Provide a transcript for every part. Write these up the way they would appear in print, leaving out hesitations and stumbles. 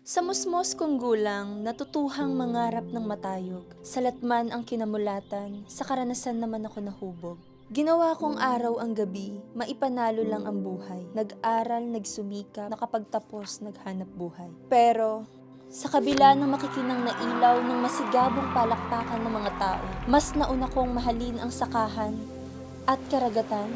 Sa musmos kong gulang, natutuhang mangarap ng matayog. Salatman ang kinamulatan, sa karanasan naman ako nahubog. Ginawa kong araw ang gabi, maipanalo lang ang buhay. Nag-aral, nagsumikap, nakapagtapos, naghanap buhay. Pero, sa kabila ng makikinang na ilaw ng masigabong palakpakan ng mga tao, mas nauna kong mahalin ang sakahan at karagatan,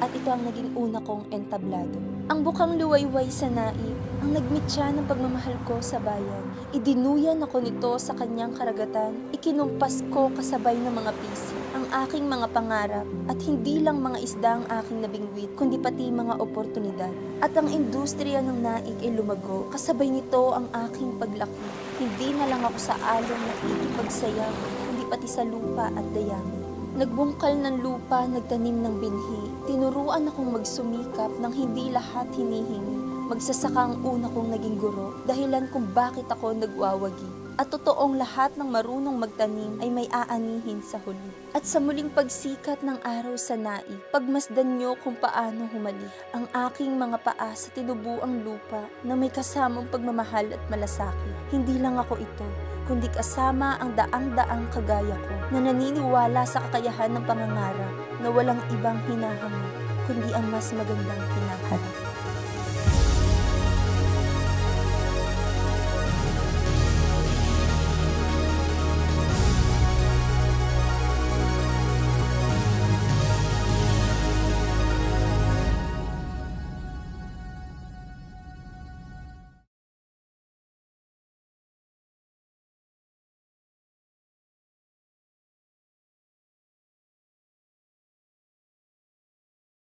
at ito ang naging una kong entablado. Ang bukang luwayway sa naip, ang nagmitya ng pagmamahal ko sa bayan. Idinuyan ako nito sa kanyang karagatan, ikinumpas ko kasabay ng mga pisi ang aking mga pangarap, at hindi lang mga isda ang aking nabingwit, kundi pati mga oportunidad. At ang industriya ng naik ay lumago, kasabay nito ang aking paglaki. Hindi na lang ako sa alon na ikipagsayaw, kundi pati sa lupa at dayami. Nagbungkal ng lupa, nagtanim ng binhi. Tinuruan akong magsumikap nang hindi lahat hinihingi. Magsasaka ang una kong naging guro, dahilan kung bakit ako nagwawagi. At totoong lahat ng marunong magtanim ay may aanihin sa huli. At sa muling pagsikat ng araw sa naik, pagmasdan nyo kung paano humalik ang aking mga paa sa tinubuang lupa na may kasamang pagmamahal at malasakit. Hindi lang ako ito, kundi kasama ang daang-daang kagaya ko na naniniwala sa kakayahan ng pangangarap na walang ibang hinahangad, kundi ang mas magandang hinaharap.